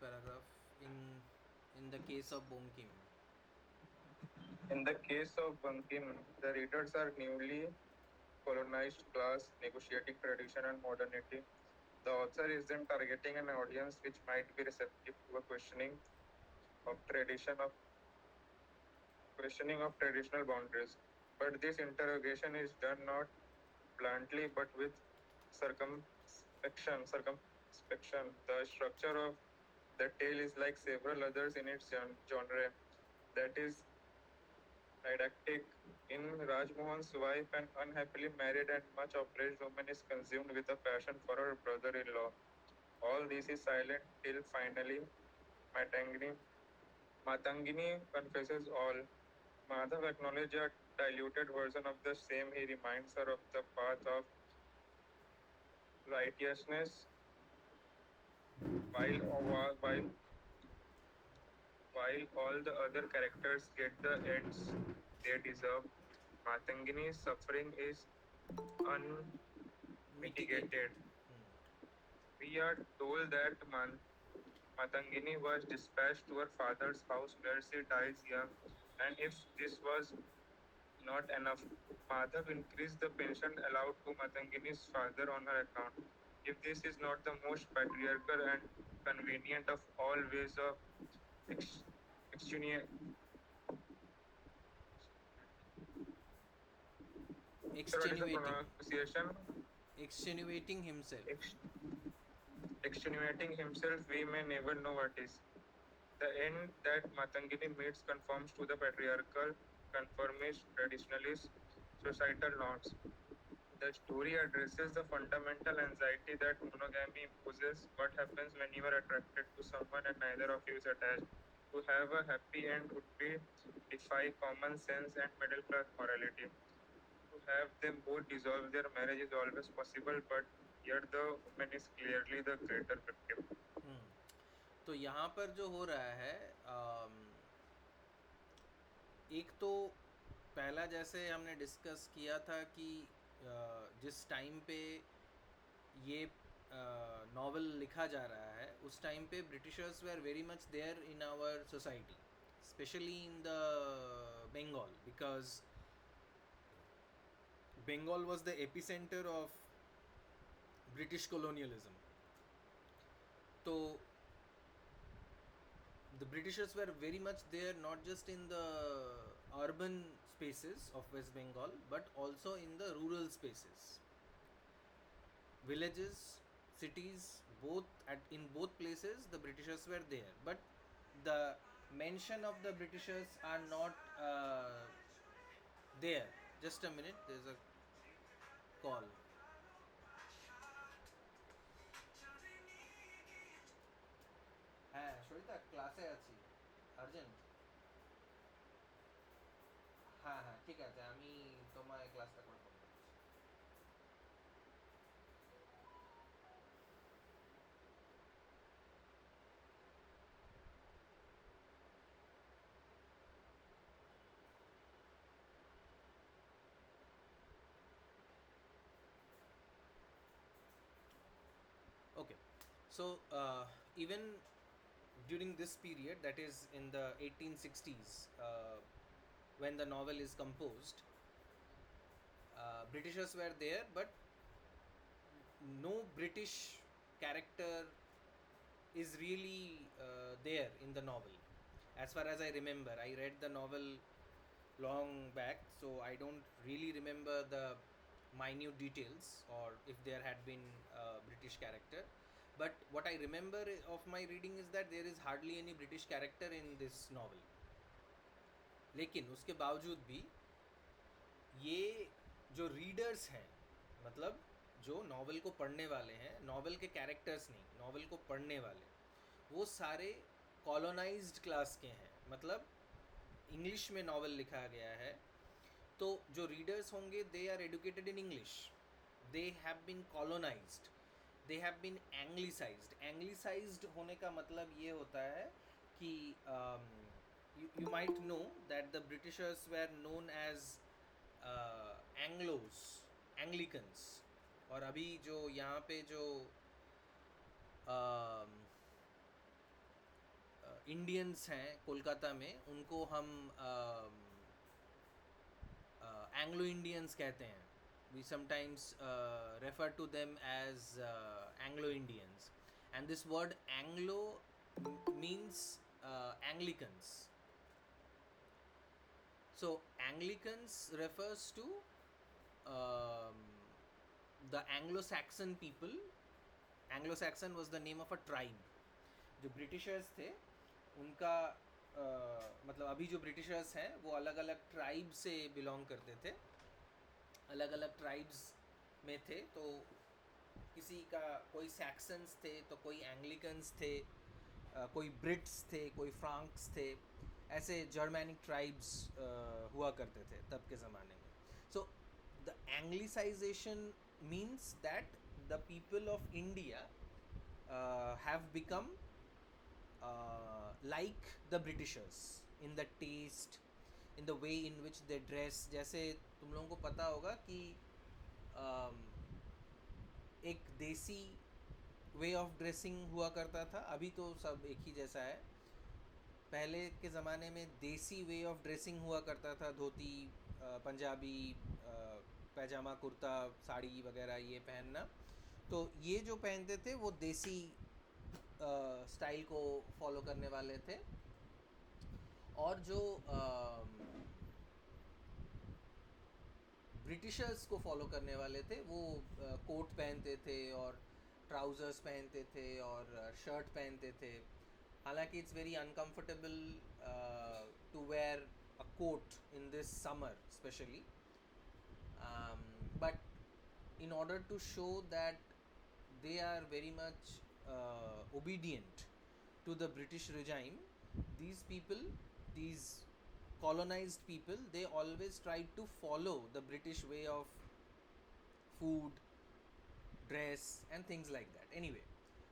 paragraph in the case of Bonkim? In the case of Bankim, the readers are newly colonized class, negotiating tradition and modernity. The author is then targeting an audience which might be receptive to a of tradition of questioning of traditional boundaries. But this interrogation is done not bluntly but with circumspection. The structure of the tale is like several others in its genre, that is didactic. In Rajmohan's wife, an unhappily married and much outraged woman is consumed with a passion for her brother-in-law. All this is silent till finally Matangini, Matangini confesses all. Madhav acknowledges a diluted version of the same. He reminds her of the path of righteousness while, while, while all the other characters get the ends they deserve. Matangini's suffering is Mitigated. unmitigated. We are told that Matangini was dispatched to her father's house where she dies young, and if this was not enough, Madhav increased the pension allowed to Matangini's father on her account. If this is not the most patriarchal and convenient of all ways of ex- extenuate, sir, what is the Extenuating. pronunciation? Extenuating himself. Ex- Extenuating himself, we may never know what is. The end that Matangini meets conforms to the patriarchal, conformist, traditionalist societal norms. The story addresses the fundamental anxiety that monogamy imposes. What happens when you are attracted to someone and neither of you is attached? To have a happy end would be defy common sense and middle class morality. To have them both dissolve their marriage is always possible, but yet the woman is clearly the greater victim. हम्म, तो यहाँ पर जो हो रहा है, एक तो पहला जैसे हमने डिस्कस किया था कि जिस टाइम पे ये नॉवल लिखा जा रहा है उस टाइम पे Britishers were very much there in our society, specially in the Bengal, because Bengal was the epicenter of British colonialism. So the Britishers were very much there, not just in the urban spaces of West Bengal, but also in the rural spaces, villages, cities. Both in both places, the Britishers were there. But the mention of the Britishers are not there. Just a minute. There's a call. হ্যাঁ সরিতা ক্লাসে আছি, urgent. হ্যাঁ হ্যাঁ ঠিক আছে, আমি তোমায় ক্লাসটা করে ফোন করছি। Okay, so even during this period, that is in the 1860s, when the novel is composed, Britishers were there, but no British character is really there in the novel. As far as I remember, I read the novel long back, so I don't really remember the minute details or if there had been a British character. But what I remember of my reading is that there is hardly any British character in this novel. लेकिन उसके बावजूद भी ये जो readers हैं, मतलब जो novel को पढ़ने वाले हैं, नावल के कैरेक्टर्स नहीं, नावल को पढ़ने वाले, वो सारे कॉलोनाइज्ड क्लास के हैं। मतलब इंग्लिश में नावल लिखा गया है, तो जो रीडर्स होंगे they are educated in English, they have been colonised, they have been anglicised. Anglicised होने का मतलब ये होता है कि you might know that the Britishers were known as एंग्लोस, एंग्लिकन्स। और अभी जो यहाँ पे जो इंडियंस हैं कोलकाता में, उनको हम एंग्लो इंडियंस कहते हैं. We sometimes refer to them as Anglo Indians, and this word Anglo means Anglicans. So Anglicans refers to um, the Anglo-Saxon people. Anglo-Saxon was the name of a tribe. जो Britishers थे उनका मतलब अभी जो Britishers हैं वो अलग अलग ट्राइब से बिलोंग करते थे, अलग अलग ट्राइब्स में थे. तो किसी का कोई सैक्सन्स थे, तो कोई एंग्लिकन्स थे, कोई ब्रिट्स थे, कोई फ्रांक्स थे. ऐसे जर्मैनिक ट्राइब्स हुआ करते थे तब के ज़माने में. So the anglicisation means that the people of India have become like the Britishers in the taste, in the way in which they dress. जैसे तुम लोगों को पता होगा कि एक देसी वे ऑफ ड्रेसिंग हुआ करता था. अभी तो सब एक ही जैसा है. पहले के ज़माने में देसी वे ऑफ ड्रेसिंग हुआ करता था. धोती, पंजाबी, पैजामा, कुर्ता, साड़ी वगैरह ये पहनना. तो ये जो पहनते थे वो देसी स्टाइल को फॉलो करने वाले थे. और जो ब्रिटिशर्स को फॉलो करने वाले थे वो कोट पहनते थे और ट्राउज़र्स पहनते थे और शर्ट पहनते थे. हालांकि it's very uncomfortable to wear a coat in this summer specially, but in order to show that they are very much obedient to the British regime, these people, these colonized people, they always tried to follow the British way of food, dress, and things like that. Anyway,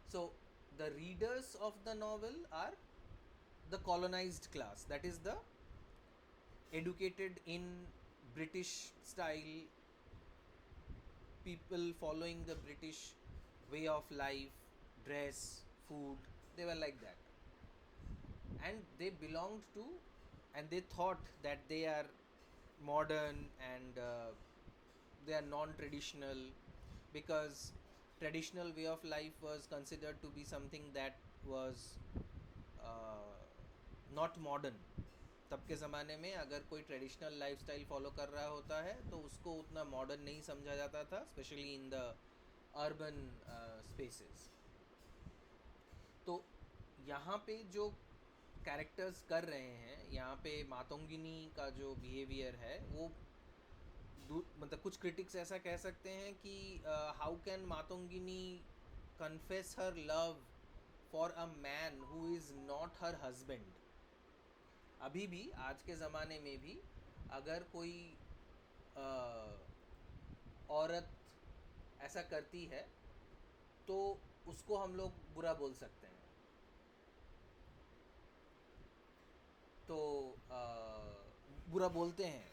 so the readers of the novel are the colonized class, that is the educated in British style people following the British way of life, dress, food. They were like that, and they belonged to, and they thought that they are modern and they are non-traditional, because traditional way of life was considered to be something that was uh, not modern. तब के ज़माने में अगर कोई traditional lifestyle follow कर रहा होता है तो उसको उतना मॉडर्न नहीं समझा जाता था, specially in the urban spaces. तो यहाँ पे जो कैरेक्टर्स कर रहे हैं, यहाँ पे मातंगिनी का जो बिहेवियर है वो मतलब कुछ क्रिटिक्स ऐसा कह सकते हैं कि how can Matangini confess her love for a man who is not her husband. अभी भी आज के ज़माने में भी अगर कोई औरत ऐसा करती है तो उसको हम लोग बुरा बोल सकते हैं. तो बुरा बोलते हैं.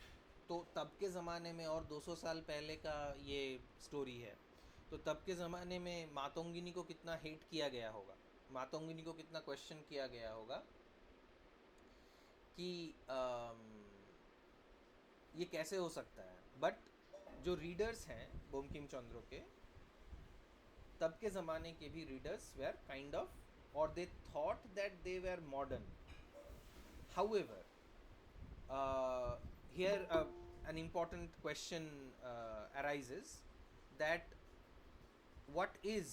तो तब के ज़माने में, और 200 साल पहले का ये स्टोरी है, तो तब के ज़माने में मातंगिनी को कितना हेट किया गया होगा, मातंगिनी को कितना क्वेश्चन किया गया होगा कि ये कैसे हो सकता है. बट जो रीडर्स हैं बंकिम चंद्र के, तब के ज़माने के भी रीडर्स वेर काइंड ऑफ, और they thought that they were modern. However, here an important question arises, that what is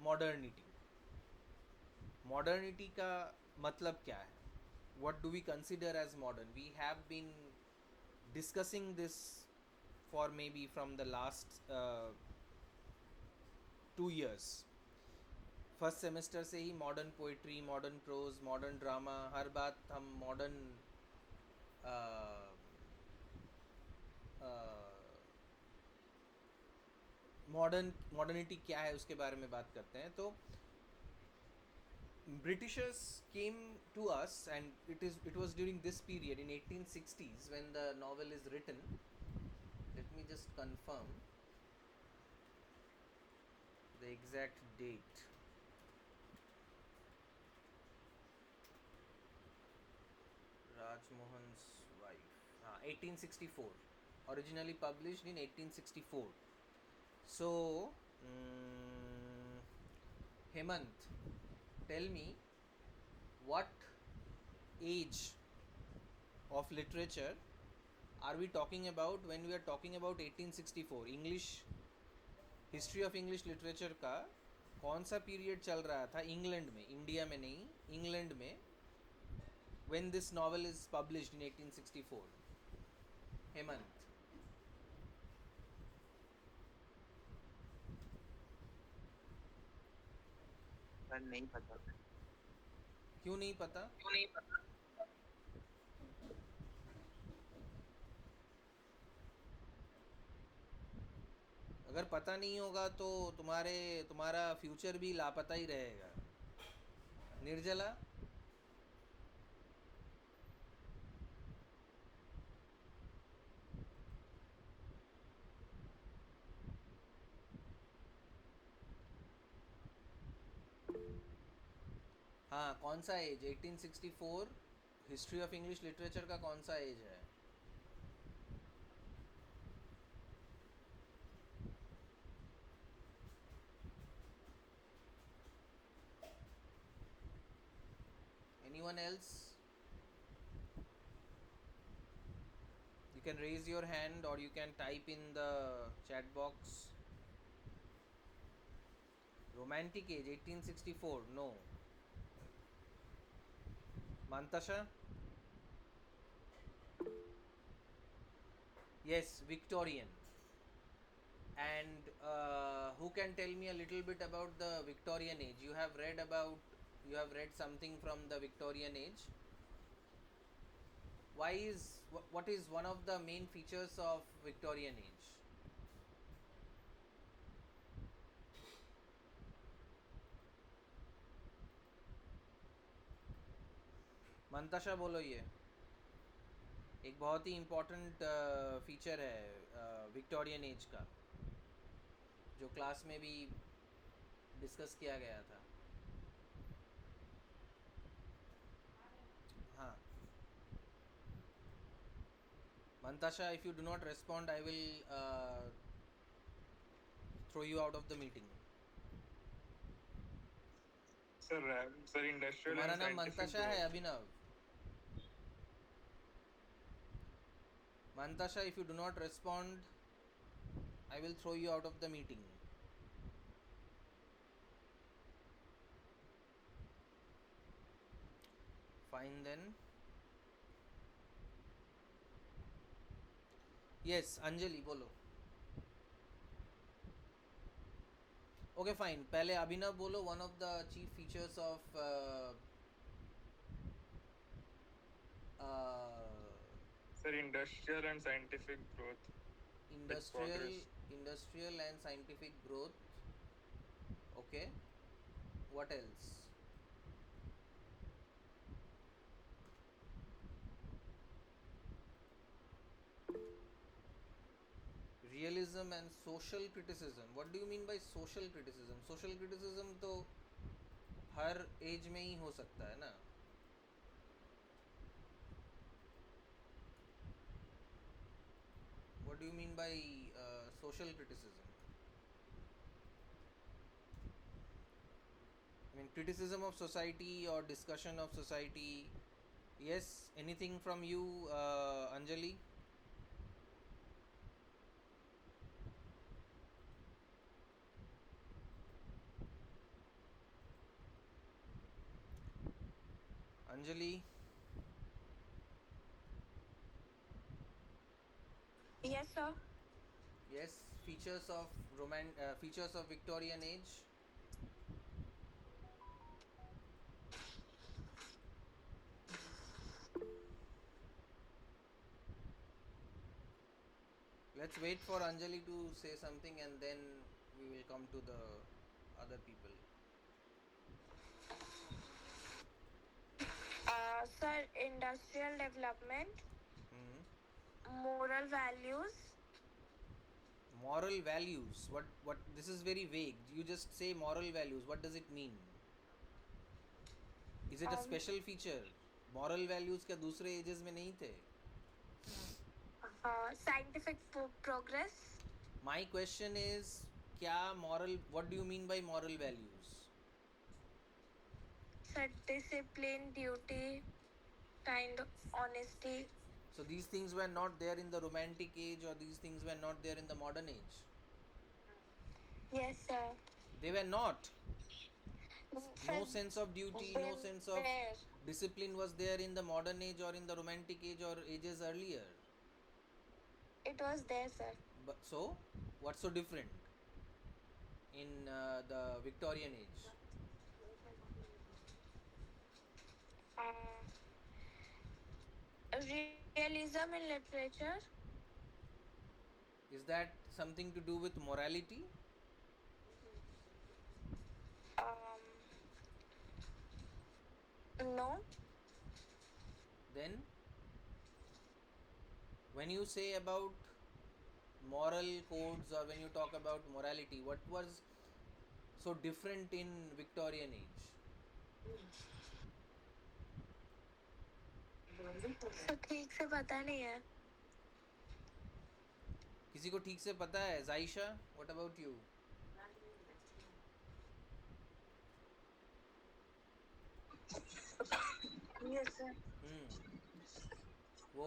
modernity? Modernity का मतलब क्या है? What do we consider as modern? We have been discussing this for maybe from the last 2 years. First semester से ही modern poetry, modern prose, modern drama, हर बात हम modern modernity क्या है उसके बारे में बात करते हैं. तो Britishers came to us, and it was during this period in 1860s when the novel is written. Let me just confirm the exact date. Rajmohan's wife. 1864. Originally published in 1864. So, Hemant, tell me what age of literature are we talking about when we are talking about 1864? English history of English literature का कौन सा period चल रहा था England में, India में नहीं, England में, when this novel is published in 1864? Hemant, sir नहीं पता। क्यों नहीं पता? क्यों नहीं पता? अगर पता नहीं होगा तो तुम्हारा फ्यूचर भी लापता ही रहेगा। निर्जला, हाँ, कौन सा age? 1864 history of English literature का कौन सा एज है? Anyone else? You can raise your hand or you can type in the chat box. Romantic age 1864, no. Mantasha? Yes, Victorian. And who can tell me a little bit about the Victorian age? You have read something from the Victorian age. What is one of the main features of Victorian age? मंताशा बोलो। ये एक बहुत ही important feature है Victorian age का, जो class में भी discuss किया गया था। हाँ, Mantasha, if you do not respond I will throw you out of the meeting. Sir industrial तुम्हारा एंड नाम साइंटिफिक मंताशा है growth. Abhinav? Mantasha, if you do not respond I will throw you out of the meeting. Fine then. Yes, Anjali, बोलो. Okay, fine. पहले अभिनव बोलो. One of the chief features of uh, sir industrial and scientific growth with industrial progress. industrial and scientific growth. Okay. What else? Realism and social criticism. What do you mean by social criticism? Social criticism तो हर as में ही हो सकता है ना. What do you mean by social criticism? I mean criticism of society or discussion of society. Yes, anything from you, Anjali? Anjali? Yes, sir. Yes, features of Victorian age. Let's wait for Anjali to say something and then we will come to the other people. Sir, industrial development, Hmm. moral values. Moral values. What? This is very vague. You just say moral values. What does it mean? Is it a Um, special feature? Moral values क्या दूसरे ages में नहीं थे? Scientific progress. My question is, क्या moral, what do you mean by moral values? Sir, discipline, duty, kind of honesty. So these things were not there in the romantic age, or these things were not there in the modern age? Yes, sir. They were not. Sir, No sense of duty, they no sense of were. discipline was there in the modern age or in the romantic age or ages earlier. It was there, sir. But so, what's so different in the Victorian age? Uh, Realism in literature. Is that something to do with morality? Um, no. Then, when you say about moral codes or when you talk about morality, what was so different in Victorian age? तो ठीक से पता नहीं है. किसी को ठीक से पता है? Jaisha, what about you? Yes, sir. वो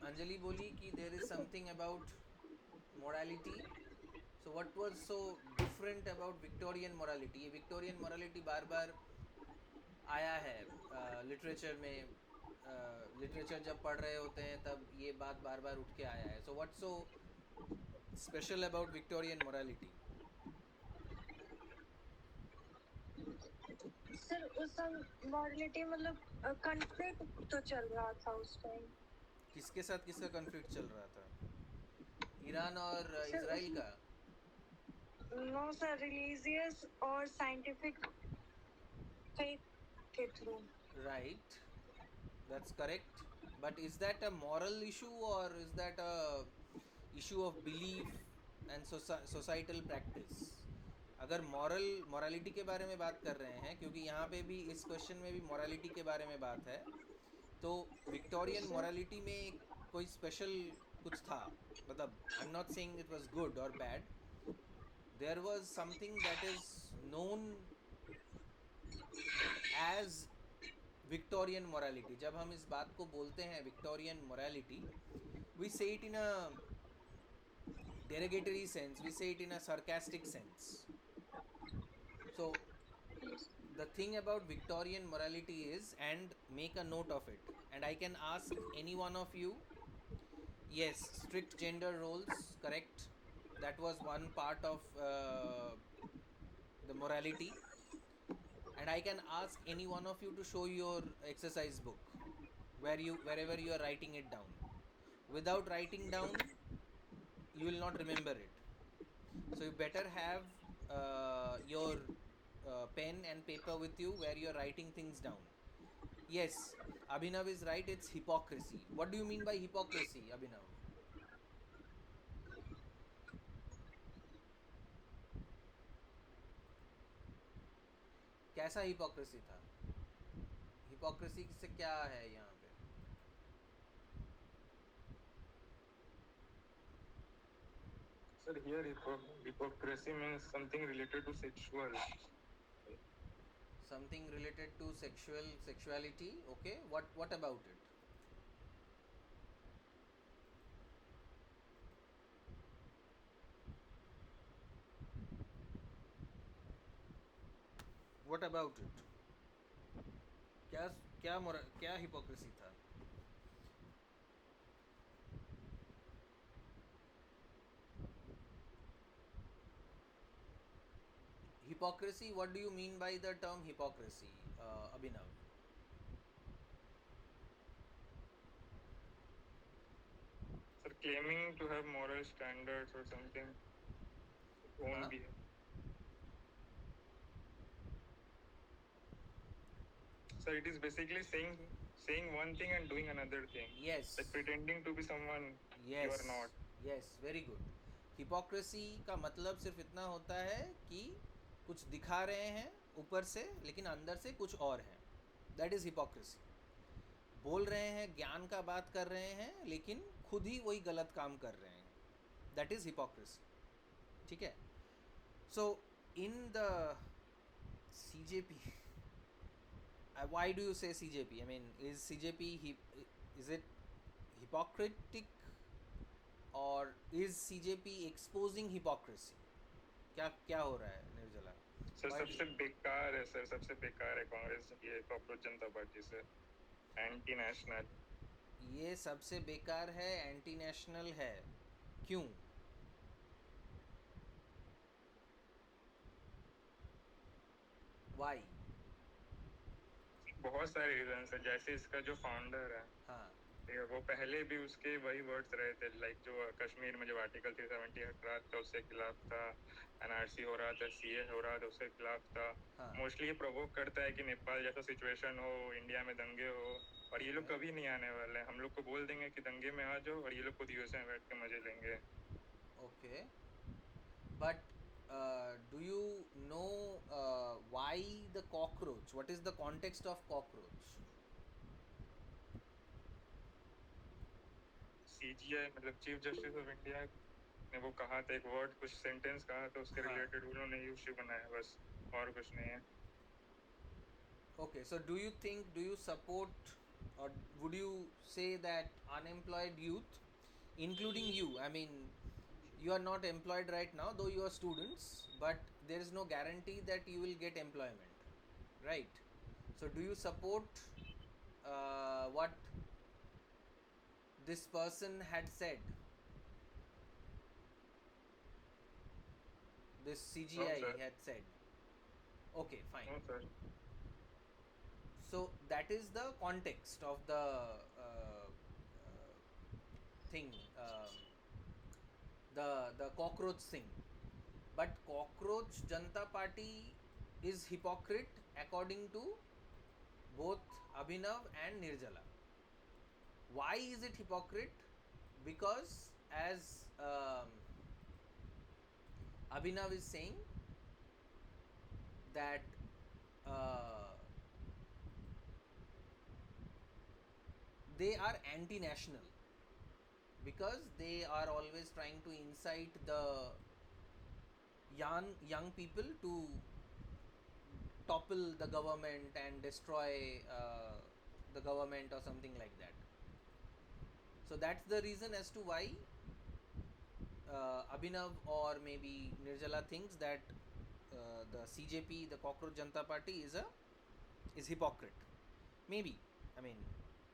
अंजलि बोली कि there is something about morality. So what was so different about Victorian morality? ये विक्टोरियन मोरालिटी बार बार आया है लिटरेचर में. लिटरेचर जब पढ़ रहे होते हैं तब ये बात बार बार उठ के आया है. So what's so special about Victorian morality? Sir उस समय मॉडलिटी मतलब कॉन्फ्लिक्ट तो चल रहा था उस टाइम. किसके साथ किसका कॉन्फ्लिक्ट चल रहा था? ईरान और सर, इजराइल का? नो सर, रिलीजियस और साइंटिफिक के through. Right, that's correct. But is that a moral issue or is that a issue of belief and societal practice? अगर morality के बारे में बात कर रहे हैं, क्योंकि यहाँ पे भी इस क्वेश्चन में भी morality के बारे में बात है, तो विक्टोरियन morality में कोई स्पेशल कुछ था? मतलब I'm not saying it was good or bad. There was something that is known as Victorian morality. जब हम इस बात को बोलते हैं विक्टोरियन मोरालिटी, वी से it in a derogatory sense, we say it in a sarcastic sense. So the thing about Victorian morality is, and make a note of it, and I can ask any one of you, yes, strict gender roles, correct, that was one part of the morality. And I can ask any one of you to show your exercise book wherever you are writing it down. Without writing down, you will not remember it. So you better have your pen and paper with you where you are writing things down. Yes, Abhinav is right, it's hypocrisy. What do you mean by hypocrisy, Abhinav? कैसा hypocrisy था? Hypocrisy से क्या है यहाँ पे? Sir, here hypocrisy means something related to sexual. Something related to sexuality. Okay, what about it? What about it? क्या क्या hypocrisy था? Hypocrisy, what do you mean by the term hypocrisy, Abhinav? Sir, claiming to have moral standards or something. Own Huh? behavior. So it is basically saying one thing and doing another thing. Yes. Like pretending to be someone Yes. you are not. Yes, very good. Hypocrisy का मतलब सिर्फ इतना होता है कि कुछ दिखा रहे हैं ऊपर से, लेकिन अंदर से कुछ और है. That is hypocrisy. बोल रहे हैं, ज्ञान का बात कर रहे हैं, लेकिन खुद ही वही गलत काम कर रहे हैं. That is hypocrisy. ठीक है. So in the CJP, why do you say CJP? I mean, is CJP is it hypocritic, or is CJP exposing hypocrisy? क्या क्या हो रहा है निर्जला? सर Why- सबसे बेकार है, सर सबसे बेकार है कांग्रेस, ये कॉकरोच जनता पार्टी से एंटी नेशनल. ये सबसे बेकार है, एंटी नेशनल है. क्यों? वाई? बहुत सारे रीजन है. जैसे इसका जो फाउंडर है, हाँ. ठीक है, वो पहले भी उसके वही वर्ड्स रहे थे, लाइक जो कश्मीर में जब आर्टिकल 370 हट रहा था उसके खिलाफ था, NRC हो रहा था, CA हो रहा था, उसके खिलाफ था. हाँ. मोस्टली ये प्रोवोक करता है कि नेपाल जैसा सिचुएशन हो, इंडिया में दंगे हो, और ये लोग कभी नहीं आने वाले हैं. हम लोग को बोल देंगे कि दंगे में आ जाओ, और ये लोग खुद यूएसए में बैठ के मजे लेंगे. Okay. But do you know why the cockroach? What is the context of cockroach? CGI मतलब चीफ जस्टिस ऑफ इंडिया ने वो कहा था, एक वर्ड कुछ सेंटेंस कहा था, उसके हाँ. रिलेटेड उन्होंने इश्यू बनाया, बस और कुछ नहीं है. Okay, so do you support, or would you say that unemployed youth, including you, I mean, you are not employed right now, though you are students, but there is no guarantee that you will get employment, right? So do you support what this person had said, this no CGI sir, had said? Okay, fine. No sir. So that is the context of the thing, the cockroach thing. But cockroach Janata Party is hypocrite according to both Abhinav and Nirjala. Why is it hypocrite? Because as Abhinav is saying that uh, they are anti-national, because they are always trying to incite the young people to topple the government and destroy the government or something like that. So that's the reason as to why Abhinav or maybe Nirjala thinks that the CJP, the Cockroach Janata Party, is hypocrite. Maybe. I mean,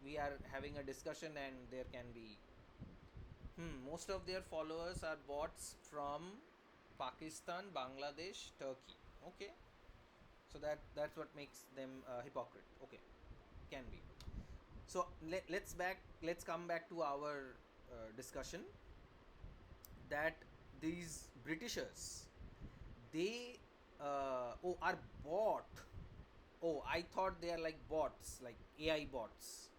we are having a discussion and there can be. Most of their followers are bots from Pakistan, Bangladesh, Turkey. Okay. So that's what makes them hypocrite. Okay, can be. So let's come back to our discussion, that these Britishers, they are bot. Oh, I thought they are like bots, like AI bots.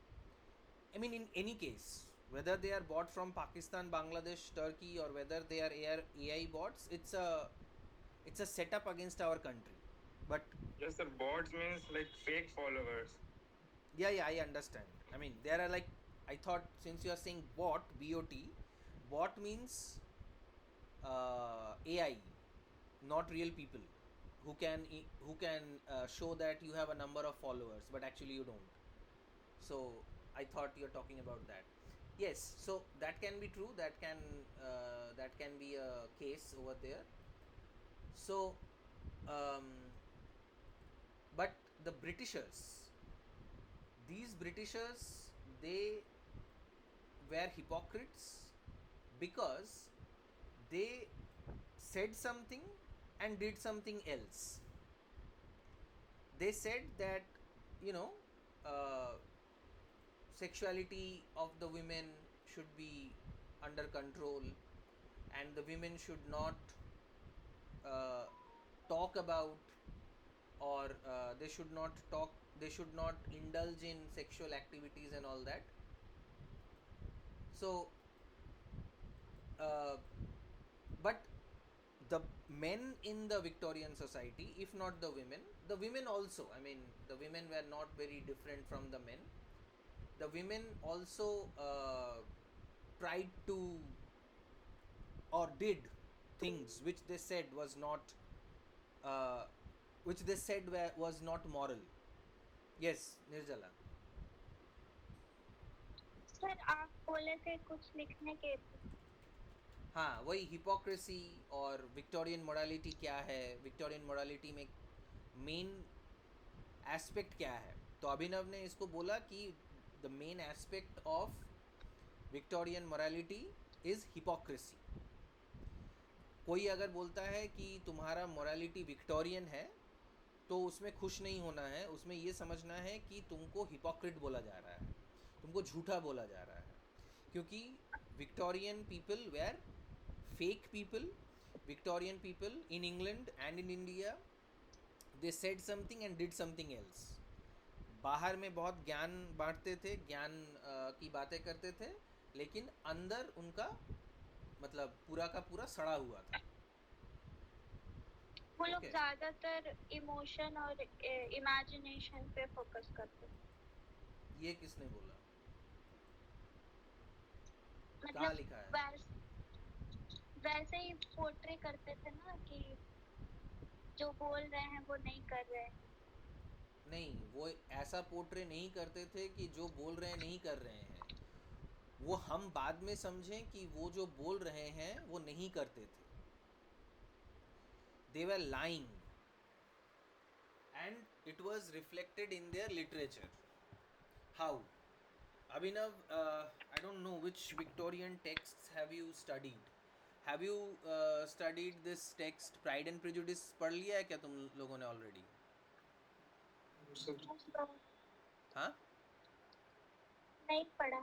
I mean, in any case, whether they are bought from Pakistan, Bangladesh, Turkey, or whether they are AI bots, it's a setup against our country. But Yes, sir. Bots means like fake followers. yeah, I understand. I mean, there are like, I thought since you are saying bot, bot means AI, not real people who can show that you have a number of followers, but actually you don't. So I thought you're talking about that. Yes, so that can be true. That can be a case over there. So, um, but the Britishers, these Britishers, they were hypocrites because they said something and did something else. They said that, you know, uh, sexuality of the women should be under control, and the women should not uh, talk about, or they should not indulge in sexual activities and all that. So uh, but the men in the Victorian society, if not the women also, I mean, the women were not very different from the men. the women also tried to or did things which they said was not uh, was not moral. Yes, Nirjala. Sir आप बोले थे कुछ लिखने के। हाँ, वही hypocrisy और Victorian morality क्या है, विक्टोरियन मोरालिटी में मेन एस्पेक्ट क्या है। तो अभिनव ने इसको बोला कि the main aspect of Victorian morality is hypocrisy. कोई अगर बोलता है कि तुम्हारा मोरालिटी विक्टोरियन है तो उसमें खुश नहीं होना है, उसमें ये समझना है कि तुमको हिपोक्रेट बोला जा रहा है, तुमको झूठा बोला जा रहा है। क्योंकि Victorian people were fake people, Victorian people in England and in India, they said something and did something else. बाहर में बहुत ज्ञान बांटते थे, ज्ञान की बातें करते थे, लेकिन अंदर उनका मतलब पूरा का पूरा सड़ा हुआ था। वो लोग Okay. ज्यादातर इमोशन और इमेजिनेशन पे फोकस करते हैं। ये किसने बोला, कहाँ मतलब लिखा है? वैसे ही पोर्ट्रे करते थे ना कि जो बोल रहे हैं वो नहीं कर रहे हैं। नहीं, वो ऐसा पोर्ट्रे नहीं करते थे कि जो बोल रहे हैं नहीं कर रहे हैं। वो हम बाद में समझें कि वो जो बोल रहे हैं वो नहीं करते थे। They were lying and it was reflected in their literature. How? Abhinav, I don't know which Victorian texts have you studied. Have you studied this text Pride and Prejudice? पढ़ लिया है क्या तुम लोगों ने already? So, तो हाँ? नहीं पढ़ा।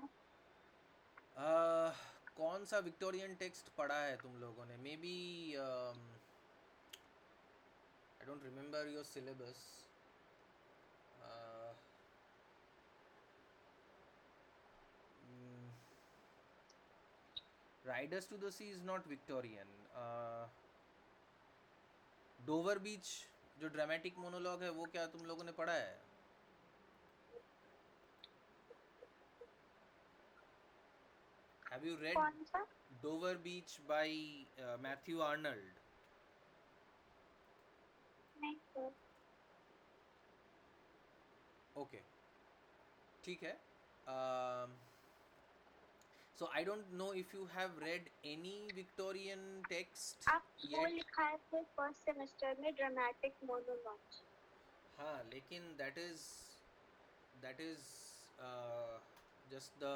कौन सा विक्टोरियन टेक्स्ट पढ़ा है तुम लोगों ने? Maybe I don't remember your syllabus. Riders to the Sea is not Victorian. Dover Beach जो ड्रामेटिक मोनोलॉग है वो क्या तुम लोगों ने पढ़ा है? हैव यू रेड कौन सा? डोवर बीच बाय मैथ्यू आर्नल्ड? नहीं सर। ओके, ठीक है। So I don't know if you have read any Victorian text आप वो yet. लिखाए थे फर्स्ट सेमेस्टर में ड्रामेटिक मोनोलॉग। हाँ, लेकिन that is just the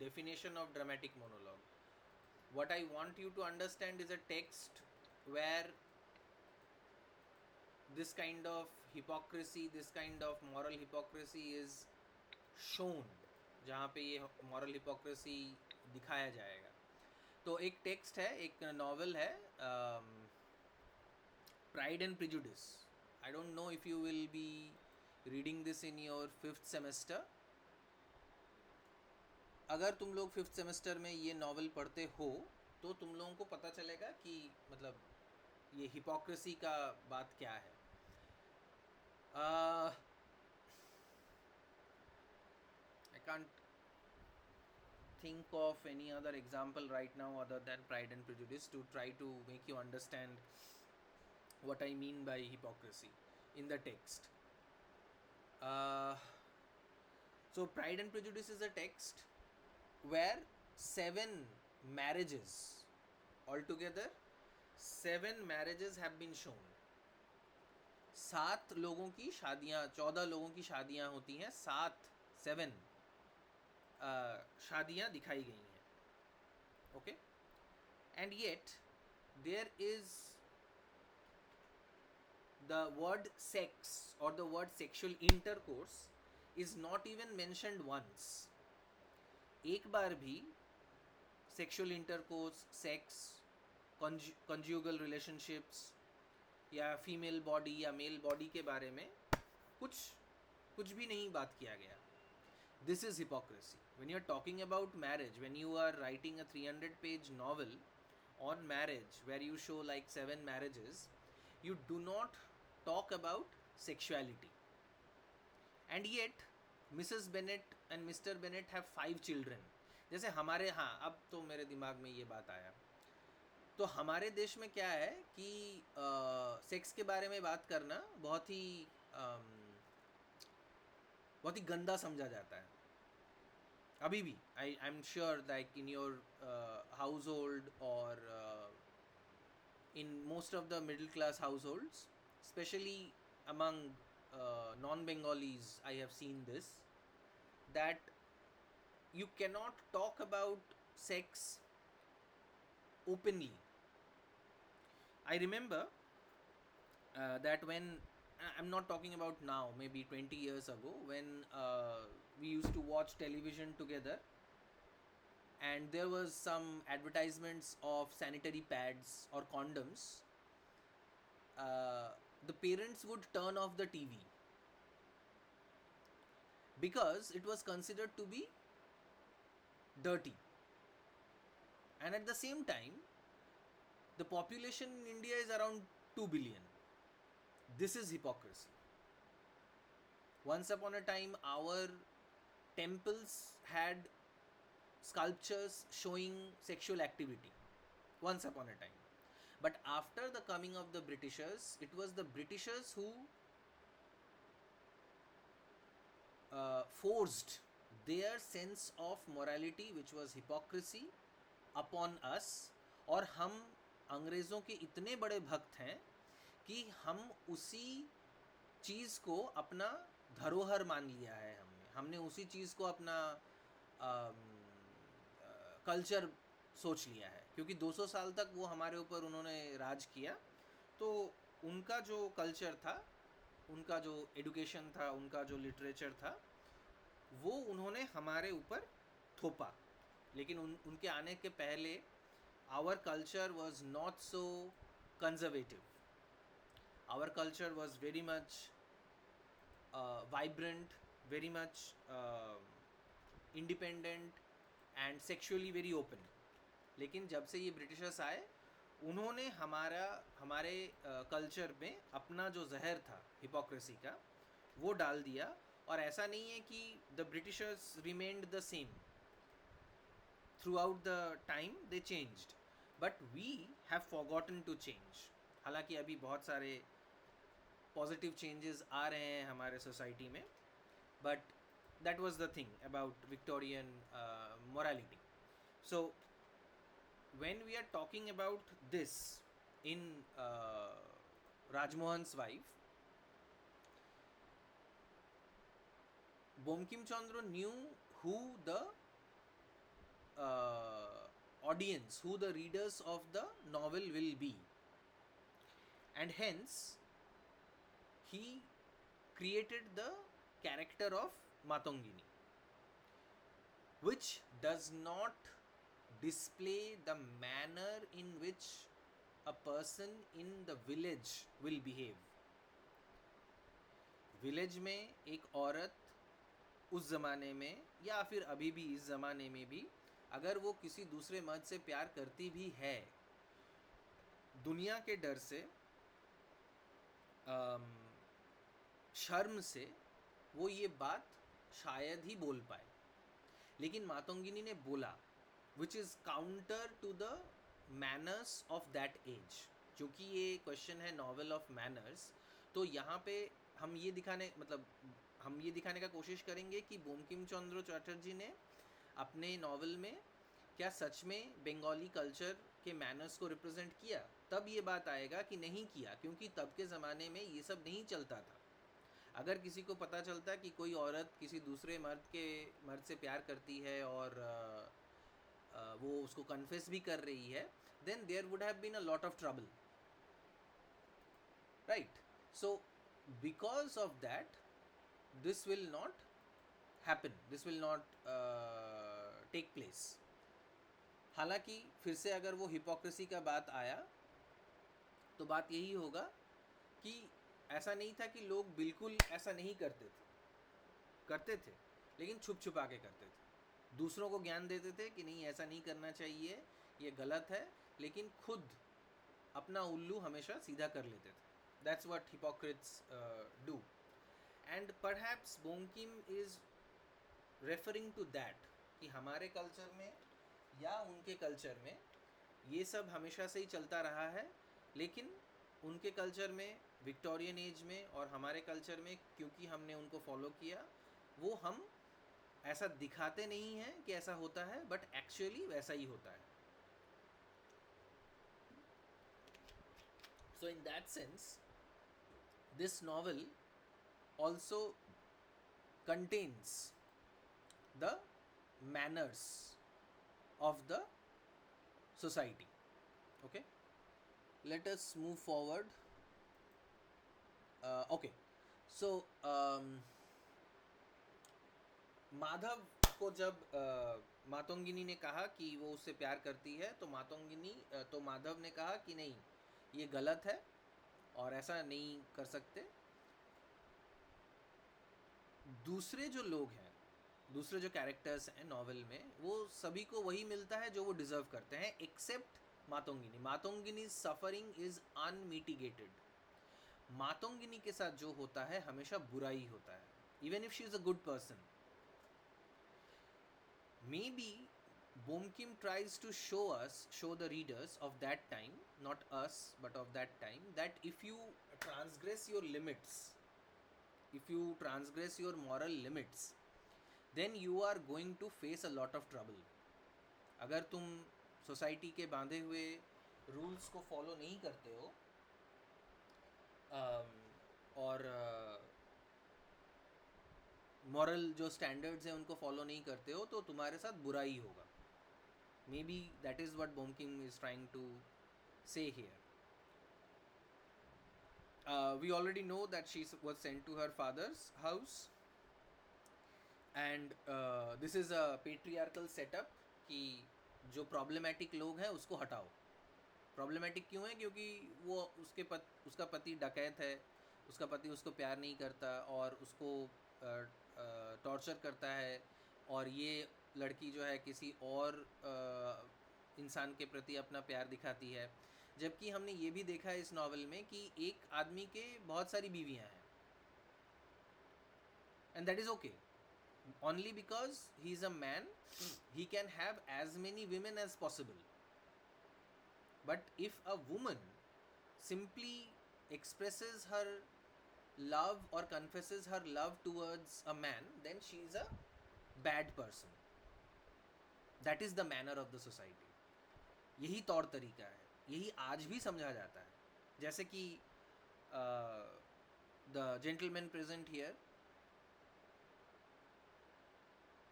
definition of dramatic monologue. What I want you to understand is a text where this kind of hypocrisy, this kind of moral hypocrisy is shown, जहाँ पे ये moral hypocrisy दिखाया जाएगा। तो एक text है, एक novel है, pride and prejudice. I don't know if you will be reading this in your 5th semester. अगर तुम लोग 5th सेमेस्टर में ये नॉवल पढ़ते हो तो तुम लोगों को पता चलेगा कि मतलब ये हिपोक्रेसी का बात क्या है। I can't think of any other example right now other than Pride and Prejudice to try to make you understand what I mean by hypocrisy in the text. Uh, so, Pride and Prejudice is a text where 7 marriages, altogether 7 marriages have been shown. 7 लोगों की शादियाँ, 14 लोगों की शादियाँ होती हैं, 7 शादियाँ दिखाई गई हैं। Okay, and yet there is the word sex or the word sexual intercourse is not even mentioned once. एक बार भी sexual intercourse, sex, conjugal relationships या फीमेल बॉडी या मेल बॉडी के बारे में कुछ भी नहीं बात किया गया। This is hypocrisy. When you are talking about marriage, when you are writing a 300-page novel on marriage where you show like 7 marriages, you do not talk about sexuality. And yet Mrs Bennett and mister Bennett have 5 children. जैसे हमारे, हाँ अब तो मेरे दिमाग में ये बात आया, तो हमारे देश में क्या है कि सेक्स के बारे में बात करना बहुत ही गंदा समझा जाता है अभी भी. I am sure that in your house hold और in most of the middle class households, especially among non Bengalis, I have seen this, that you cannot talk about sex openly. I remember that when I'm not talking about now, maybe 20 years ago, when we used to watch television together and there was some advertisements of sanitary pads or condoms, uh, the parents would turn off the TV because it was considered to be dirty. And at the same time, the population in India is around 2 billion. This is hypocrisy. Once upon a time, our temples had sculptures showing sexual activity. Once upon a time. But after the coming of the Britishers, it was the Britishers who forced their sense of morality, which was hypocrisy, upon us. और हम अंग्रेज़ों के इतने बड़े भक्त हैं कि हम उसी चीज़ को अपना धरोहर मान लिया है. हमने उसी चीज़ को अपना कल्चर सोच लिया है, क्योंकि 200 साल तक वो हमारे ऊपर उन्होंने राज किया. तो उनका जो कल्चर था, उनका जो एडुकेशन था, उनका जो लिटरेचर था, वो उन्होंने हमारे ऊपर थोपा. लेकिन उनके आने के पहले our culture was not so conservative. Our culture was very much vibrant, very much independent and sexually very open. लेकिन जब से ये ब्रिटिशर्स आए, उन्होंने हमारे कल्चर में अपना जो जहर था हिपोक्रेसी का, वो डाल दिया. और ऐसा नहीं है कि the Britishers remained the same. Throughout the time they changed, but we have forgotten to change. हालांकि अभी बहुत सारे पॉजिटिव चेंजेस आ रहे हैं हमारे सोसाइटी में, but that was the thing about Victorian morality. So when we are talking about this in Rajmohan's wife, Bankim Chandra knew who the audience, who the readers of the novel will be, and hence he created the character of Matongini, which does not display the manner in which a person in the village will behave. Village में एक औरत उस ज़माने में या फिर अभी भी इस ज़माने में भी अगर वो किसी दूसरे मर्द से प्यार करती भी है, दुनिया के डर से, शर्म से, वो ये बात शायद ही बोल पाए. लेकिन मातंगिनी ने बोला, which is counter to the manners of that age. क्योंकि ये क्वेश्चन है नॉवल ऑफ मैनर्स, तो यहाँ पे हम ये दिखाने का कोशिश करेंगे कि बंकिम चंद्र चटर्जी ने अपने नॉवल में क्या सच में बंगाली कल्चर के मैनर्स को रिप्रेजेंट किया. तब ये बात आएगा कि नहीं किया, क्योंकि तब के ज़माने में ये सब नहीं चलता था. अगर किसी को पता चलता कि कोई औरत किसी दूसरे मर्द से प्यार करती है और वो उसको कन्फेस भी कर रही है, then there would have been a lot of trouble, right? So because of that, this will not happen, this will not take place. हालांकि फिर से अगर वो हिपोक्रेसी का बात आया तो बात यही होगा कि ऐसा नहीं था कि लोग बिल्कुल ऐसा नहीं करते थे, लेकिन छुप छुपा के करते थे. दूसरों को ज्ञान देते थे कि नहीं ऐसा नहीं करना चाहिए, ये गलत है, लेकिन खुद अपना उल्लू हमेशा सीधा कर लेते थे. That's what hypocrites do. And perhaps Bonkim is referring to that कि हमारे कल्चर में या उनके कल्चर में ये सब हमेशा से ही चलता रहा है, लेकिन उनके कल्चर में विक्टोरियन एज में और हमारे कल्चर में क्योंकि हमने उनको फॉलो किया, वो हम ऐसा दिखाते नहीं हैं कि ऐसा होता है, बट एक्चुअली वैसा ही होता है. So in that sense, this novel also contains the manners of the society. Okay, let us move forward. Okay, so Madhav को जब मातंगिनी ने कहा कि वो उससे प्यार करती है, तो तो माधव ने कहा कि नहीं, ये गलत है और ऐसा नहीं कर सकते. दूसरे जो लोग हैं, दूसरे जो कैरेक्टर्स हैं नॉवेल में, वो सभी को वही मिलता है जो वो डिजर्व करते हैं, except Matangini. Matangini suffering is unmitigated. Matangini के साथ जो होता है हमेशा बुरा ही होता है, even if she is a good person. Maybe Bomkim tries to show the readers of that time, not us, but of that time, that if you transgress your limits, if you transgress your moral limits, then you are going to face a lot of trouble. अगर तुम society के बांधे हुए rules को follow नहीं करते हो और मॉरल जो स्टैंडर्ड्स हैं उनको फॉलो नहीं करते हो, तो तुम्हारे साथ बुरा ही होगा. Maybe that is what Bomkim is trying to say here. We already know that she was sent to her father's house, and this is a patriarchal setup कि जो problematic लोग हैं उसको हटाओ. Problematic क्यों है? क्योंकि वो उसका पति डकैत है, उसका पति उसको प्यार नहीं करता और उसको टॉर्चर करता है, और ये लड़की जो है किसी और इंसान के प्रति अपना प्यार दिखाती है. जबकि हमने ये भी देखा है इस नॉवल में कि एक आदमी के बहुत सारी बीवियां हैं, and that is okay. Only because he is a man, he can have as many women as possible. But if a woman simply expresses her love or confesses her love towards a man, then she is a bad person. That is the manner of the society. यही तौर तरीका है, यही आज भी समझा जाता है. जैसे कि द जेंटलमैन प्रेजेंट हियर,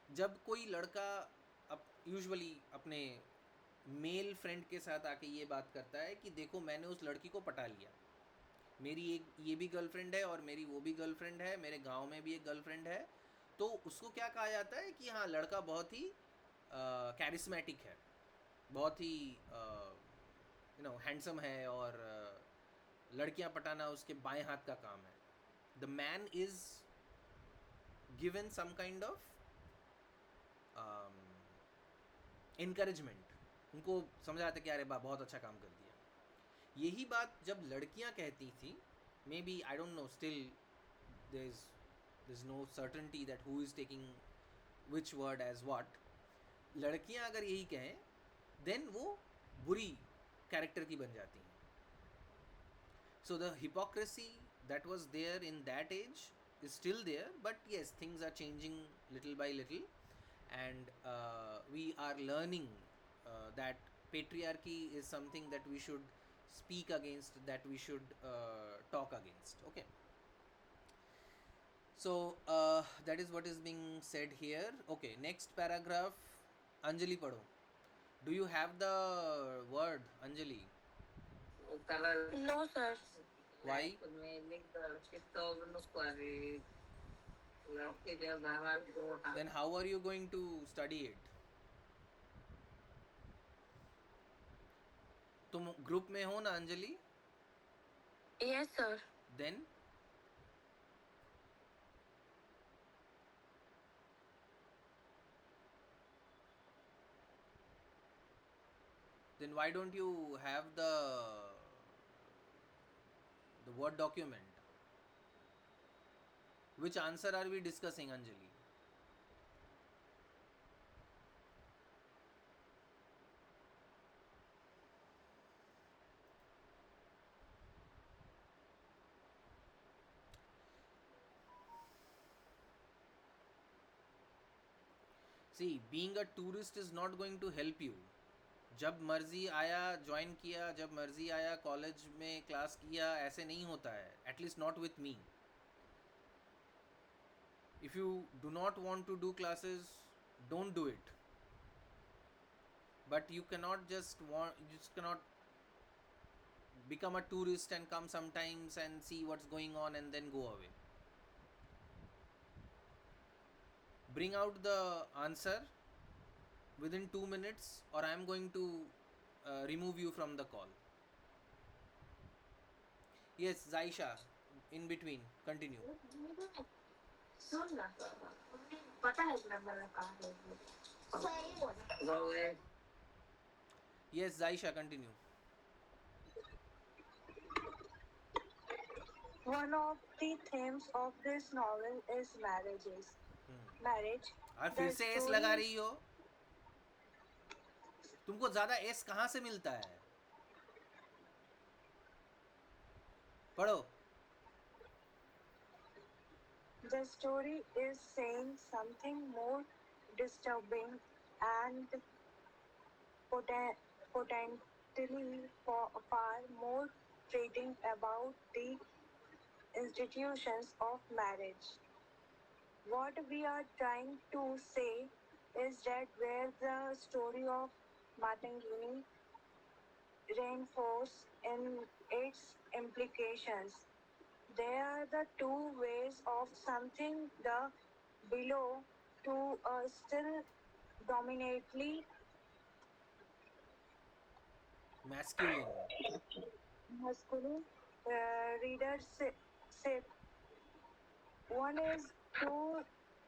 जब कोई लड़का यूजुअली अपने मेल फ्रेंड के साथ आके ये बात करता है कि देखो मैंने उस लड़की को पटा लिया, मेरी एक ये भी गर्लफ्रेंड है और मेरी वो भी गर्लफ्रेंड है, मेरे गांव में भी एक गर्लफ्रेंड है, तो उसको क्या कहा जाता है कि हाँ, लड़का बहुत ही कैरिस्मेटिक है, बहुत ही हैंडसम है, और लड़कियां पटाना उसके बाएं हाथ का काम है. The man is given some kind of encouragement. उनको समझाते कि अरे बा बहुत अच्छा काम कर दिया. यही बात जब लड़कियां कहती थी, maybe I don't know, still there is no certainty that who is taking which word as what. लड़कियां अगर यही कहें, देन वो बुरी कैरेक्टर की बन जाती हैं. So the hypocrisy that was there in that age is still there, but yes, things are changing little by little, and we are learning that patriarchy is something that we should speak against, that we should talk against. Okay, so that is what is being said here. Okay, next paragraph. Anjali padho. Do you have the word, Anjali? No, sir. Why? Then how are you going to study it? तुम group में हो ना Anjali? Yes, sir. Then why don't you have the word document? Which answer are we discussing, Anjali? See being a tourist is not going to help you. जब मर्जी आया join किया, जब मर्जी आया कॉलेज में क्लास किया, ऐसे नहीं होता है. At least not with me. If you do not want to do classes, don't do it. But you cannot you just cannot become a tourist and come sometimes and see what's going on and then go away. Bring out the answer within 2 minutes or I am going to remove you from the call. Yes, Zaisha, in between, continue. सुन ना, पता है number कहाँ है? सही बोला. Yes, Zaisha, continue. One of the themes of this novel is marriages. Marriage. और फिर The से एस लगा story रही हो. तुमको ज्यादा एस कहाँ से मिलता है? पढ़ो. the story is saying something more disturbing and potentially far more treating about the institutions of marriage. What we are trying to say is that where the story of Matangini reinforce in its implications. There are the two ways of something the below to a still dominantly Masculine. masculine readership. One is to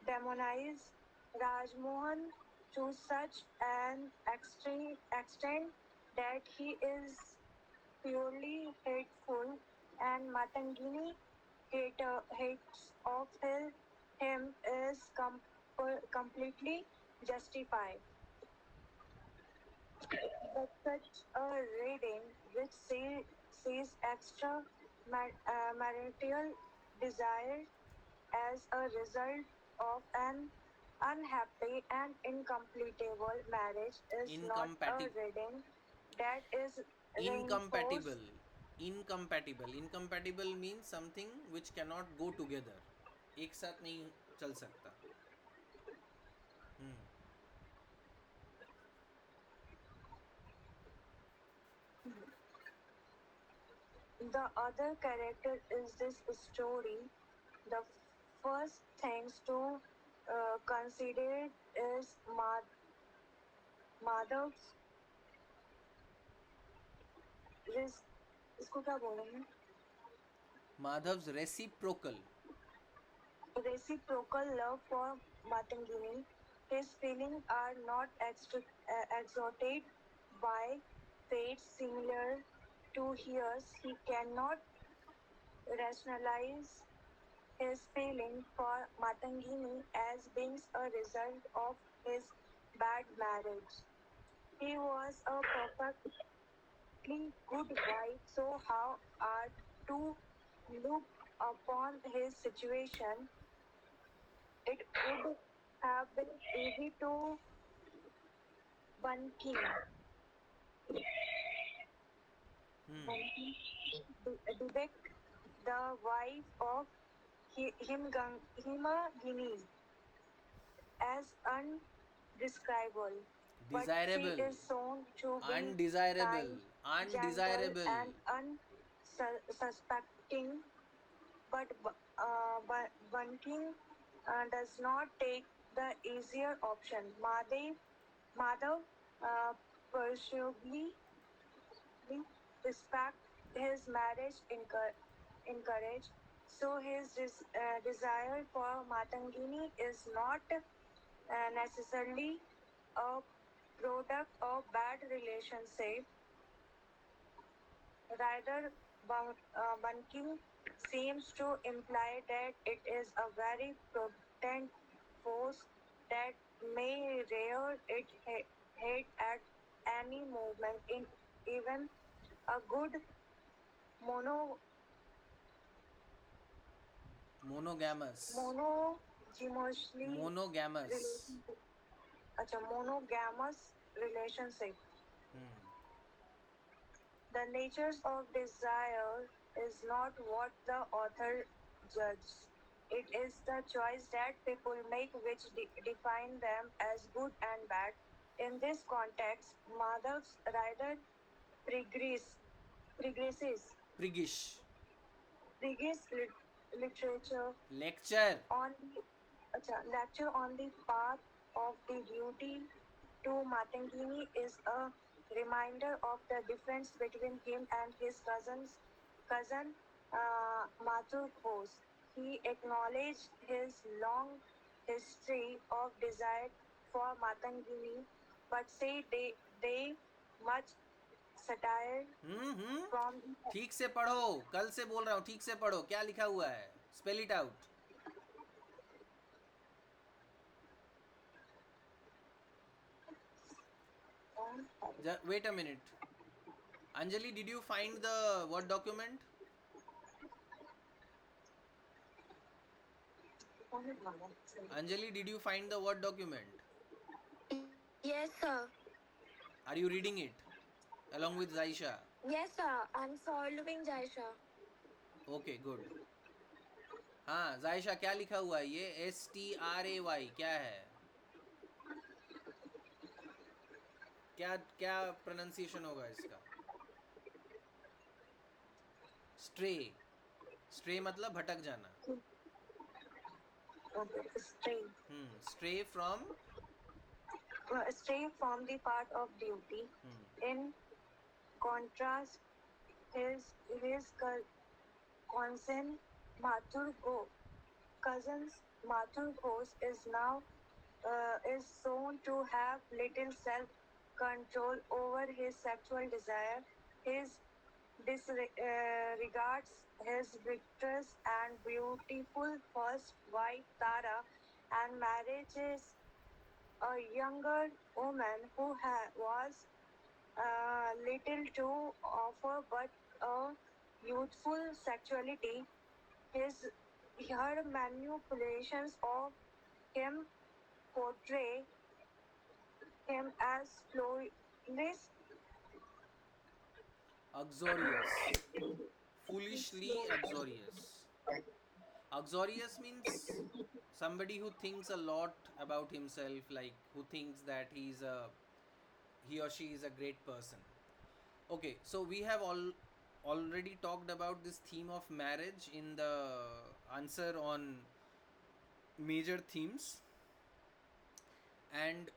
demonize Rajmohan to such an extent that he is purely hateful, and Matangini hates of him is completely justified. But such a reading, which sees extra marital desire as a result of an unhappy and incompletable marriage, is not a Incompatible. reading that is reinforced. Incompatible. Incompatible. Incompatible means something which cannot go together. एक साथ नहीं चल सकता. Hmm. The other character is this story. The first things to consider is Madhav's इसको क्या बोलेंगे? Madhav's reciprocal. Reciprocal love for Matangini. His feelings are not exalted by fates similar to hers. He cannot rationalize his feeling for Matangini as being a result of his bad marriage. He was a perfectly good wife, so how are to look upon his situation? It would have been easy to Banking, Hmm. depict the wife of Himagini as undescribable, but she Desirable. is shown to be Undesirable. kind, gentle, Undesirable. and unsuspecting. But Bunking does not take the easier option. Madhav presumably respect his marriage encourage. So his desire for Matangini is not necessarily a product of bad relationship. Rather, Bunking seems to imply that it is a very potent force that may rear its head at any moment in even a good mono Monogamous. monogamously Monogamous. relationship. monogamous relationship. Hmm. The natures of desire is not what the author judges. It is the choice that people make which define them as good and bad. In this context, Madhav's rather progress, progresses, Prigish. progress literature Lecture. on the lecture on the path of the duty to Matangini is a reminder of the difference between him and his cousin Mathur Bose. He acknowledged his long history of desire for Matangini, but say they much satire hmm. from ठीक से पढ़ो, कल से बोल रहा हूँ, ठीक से पढ़ो, क्या लिखा हुआ है, spell it out. Wait a minute. Anjali, did you find the Word document? Anjali, did you find the Word document? Yes, sir. Are you reading it along with Zaisha? Yes, sir. I'm following Jaisha. Okay, good. हाँ जायशा, क्या लिखा हुआ है ये, STRAY क्या है, क्या क्या प्रोनाउंसिएशन होगा इसका? स्ट्रे. स्ट्रे मतलब भटक जाना. stray, stray from. stray from the path of duty. In contrast, his cousin Mathur cousins Mathur Ghosh is now is shown to have little self-control over his sexual desire. His disregards his virtuous and beautiful first wife Tara and marriages a younger woman who was little to offer but a youthful sexuality. His her manipulations of him portray him as flawless, Uxorious. Foolishly uxorious. Uxorious means somebody who thinks a lot about himself, like who thinks that he or she is a great person. Okay, so we have already talked about this theme of marriage in the answer on major themes, and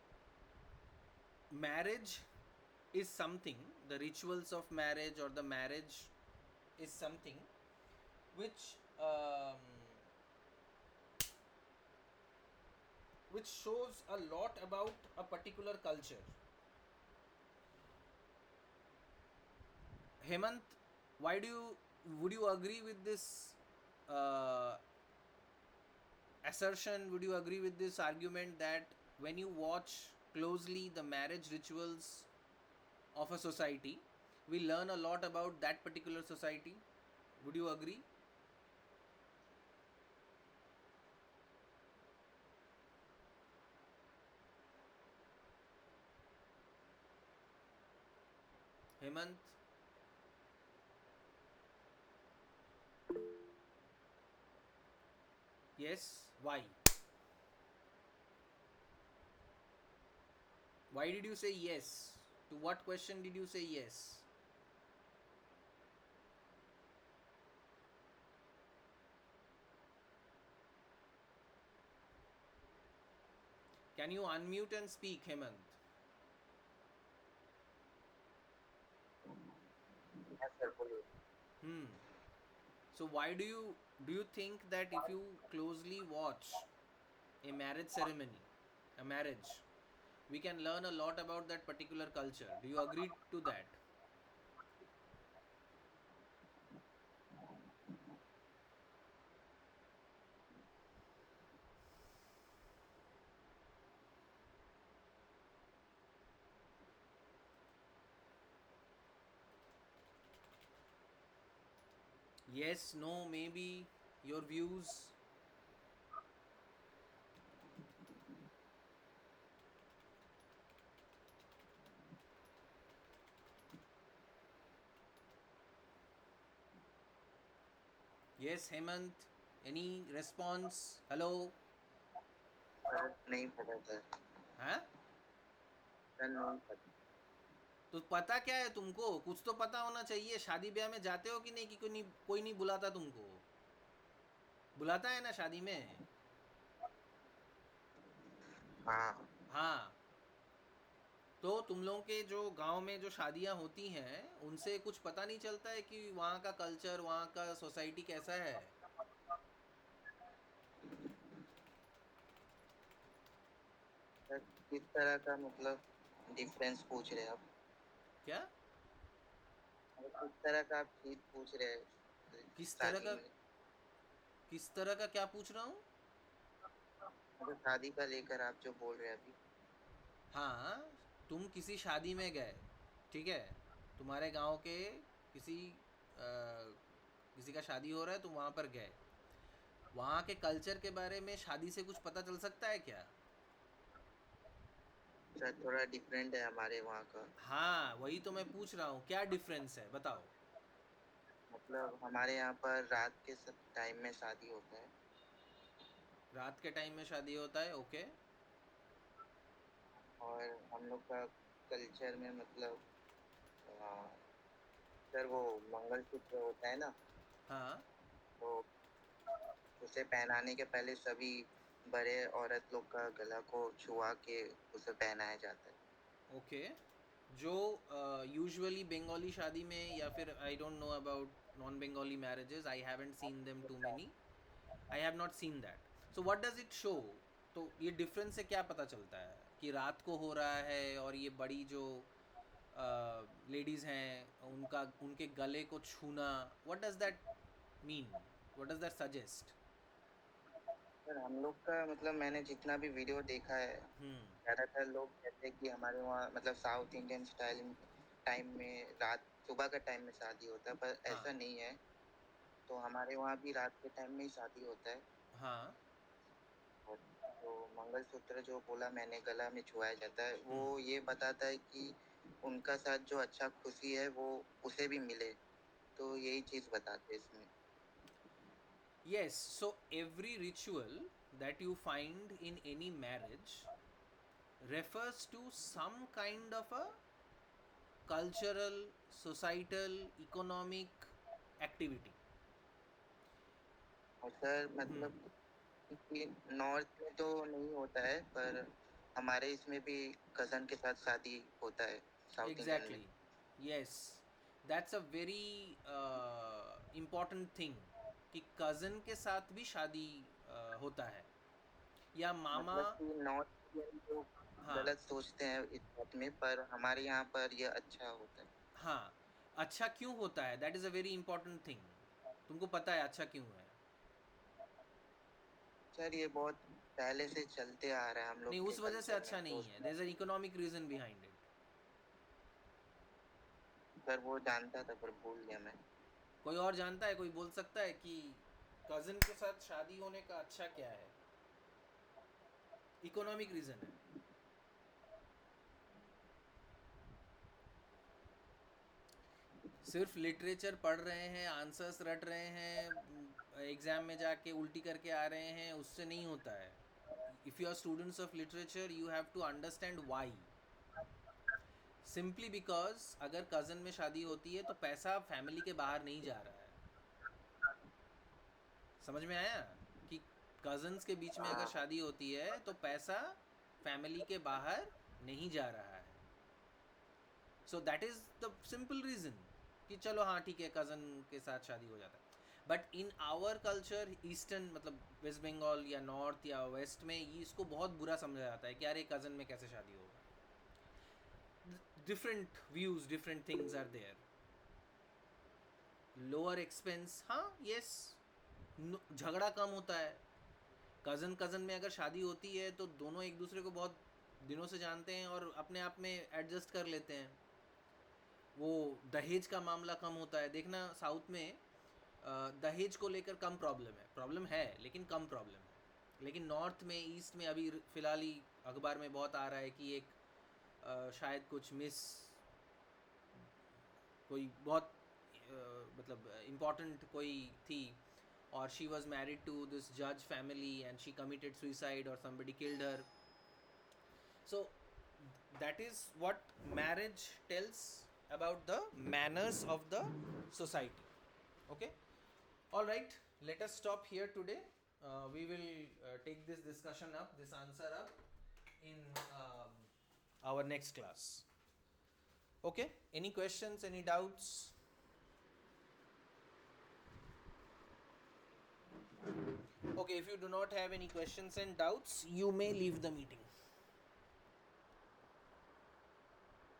marriage is something, the rituals of marriage or the marriage is something which which shows a lot about a particular culture. Hemant, why do you would you agree with this uh, assertion? Would you agree with this argument that when you watch closely the marriage rituals of a society, we learn a lot about that particular society? Would you agree? Hemant? Yes. Why? Why did you say yes? To what question did you say yes? Can you unmute and speak, Hemant? Hmm. So why do you think that if you closely watch a marriage ceremony, a marriage, we can learn a lot about that particular culture? Do you agree to that? Yes, no, maybe your views. Yes, Hemant, any response? Hello? Sir नहीं पता sir. हाँ? Sir नहीं पता। तो पता क्या है तुमको? कुछ तो पता होना चाहिए। शादी ब्याह में जाते हो कि नहीं, कि कोई नहीं बुलाता तुमको? बुलाता है ना शादी में? हाँ हाँ। तो तुम लोगों के जो गांव में जो शादियां होती हैं उनसे कुछ पता नहीं चलता है कि वहाँ का कल्चर, वहाँ का सोसाइटी कैसा है? सर, किस तरह का मतलब डिफरेंस पूछ रहे हैं आप? क्या? मतलब किस तरह का आप चीज पूछ रहे हैं किस तरह शादी का? में? किस तरह का क्या पूछ रहा हूँ? मतलब शादी का लेकर आप जो बोल रहे हैं अभी। हाँ, तुम किसी शादी में गए, ठीक है? तुम्हारे गांव के किसी किसी का शादी हो रहा है, तुम वहाँ पर गए। वहाँ के कल्चर के बारे में शादी से कुछ पता चल सकता है क्या? सर थोड़ा डिफरेंट है हमारे वहाँ का। हाँ, वही तो मैं पूछ रहा हूँ, क्या डिफरेंस है बताओ। मतलब हमारे यहाँ पर रात के टाइम में शादी होता है। रात के टाइम में शादी होता है, ओके। और हम लोग का कल्चर में मतलब आ, सर वो मंगलसूत्र होता है ना, हाँ, तो उसे पहनाने के पहले सभी बड़े औरत लोग का गला को छुआ के उसे पहनाया जाता है। ओके। जो यूजुअली बंगाली शादी में, या फिर I don't know about non Bengali marriages, I haven't seen them too many, I have not seen that. So what does it show? तो ये डिफरेंस से क्या पता चलता है कि रात को हो रहा है और ये बड़ी जो लेडीज़ हैं उनका, उनके गले को छूना, what does that mean? What does that suggest? Sir हम लोग का मतलब मैंने जितना भी वीडियो देखा है, हम्म। ज्यादातर लोग कहते हैं कि हमारे वहाँ मतलब साउथ इंडियन स्टाइल टाइम में रात सुबह का टाइम में शादी होता है, पर ऐसा हाँ। नहीं है। तो हमारे वहाँ भी रात के टाइम में ही शादी होता है। हाँ। और जो मंगलसूत्र जो बोला मैंने गला में छुआया जाता है, वो हम्म। ये बताता है कि उनका साथ जो अच्छा खुशी है वो उसे भी मिले। तो यही चीज बताते हैं इसमें। Yes, so every ritual that you find in any marriage refers to some kind of a cultural, societal, economic activity. और सर Hmm. मतलब कि नॉर्थ में तो नहीं होता है, पर हमारे इसमें भी कजन के साथ शादी होता है साउथ इंडियन में। Exactly. Yes, that's a very important thing कि कज़न के साथ भी शादी होता है, या मामा। मतलब कि नॉर्थ इंडियन लोग हाँ। गलत सोचते हैं इस बात में, पर हमारे यहाँ पर यह अच्छा होता है। हाँ, अच्छा क्यों होता है? That is a very important thing. तुमको पता है अच्छा क्यों है? सर ये बहुत पहले से चलते आ रहा है हम नहीं, लोग के उस वजह से कल्चर में, अच्छा तो नहीं है। There is an economic reason behind it. Sir वो जानता था पर भूल गया मैं। कोई और जानता है? कोई बोल सकता है कि कज़न के साथ शादी होने का अच्छा क्या है? इकोनॉमिक रीज़न है। सिर्फ लिटरेचर पढ़ रहे हैं, आंसर्स रट रहे हैं, एग्ज़ाम में जाके उल्टी करके आ रहे हैं, उससे नहीं होता है। If you are students of literature you have to understand why. Simply because अगर कज़न में शादी होती है तो पैसा फैमिली के बाहर नहीं जा रहा है। समझ में आया? कि कज़न्स के बीच में अगर हाँ शादी होती है तो पैसा फैमिली के बाहर नहीं जा रहा है। So that is the simple reason कि चलो हाँ ठीक है, कज़न के साथ शादी हो जाता है। But in our culture, eastern मतलब वेस्ट बंगाल या नॉर्थ या वेस्ट में, ये इसको बहुत बुरा समझा जाता है कि अरे कज़न में कैसे शादी होगा। Different views, different things are there. Lower expense, हाँ, यस, झगड़ा कम होता है। कज़न कज़न में अगर शादी होती है तो दोनों एक दूसरे को बहुत दिनों से जानते हैं और अपने आप में एडजस्ट कर लेते हैं। वो दहेज का मामला कम होता है। देखना साउथ में दहेज को लेकर कम प्रॉब्लम है लेकिन कम प्रॉब्लम है। लेकिन नॉर्थ में, ईस्ट में अभी फ़िलहाल ही अखबार में बहुत आ रहा है कि एक शायद कुछ मिस, कोई बहुत मतलब इम्पोर्टेंट कोई थी, or she was married to this judge family and she committed suicide or somebody killed her. So that is what marriage tells about the manners of the society. Okay, all right, let us stop here today. We will take this discussion up, this answer up, in our next class. Okay, any questions, any doubts? Okay, if you do not have any questions and doubts, you may leave the meeting.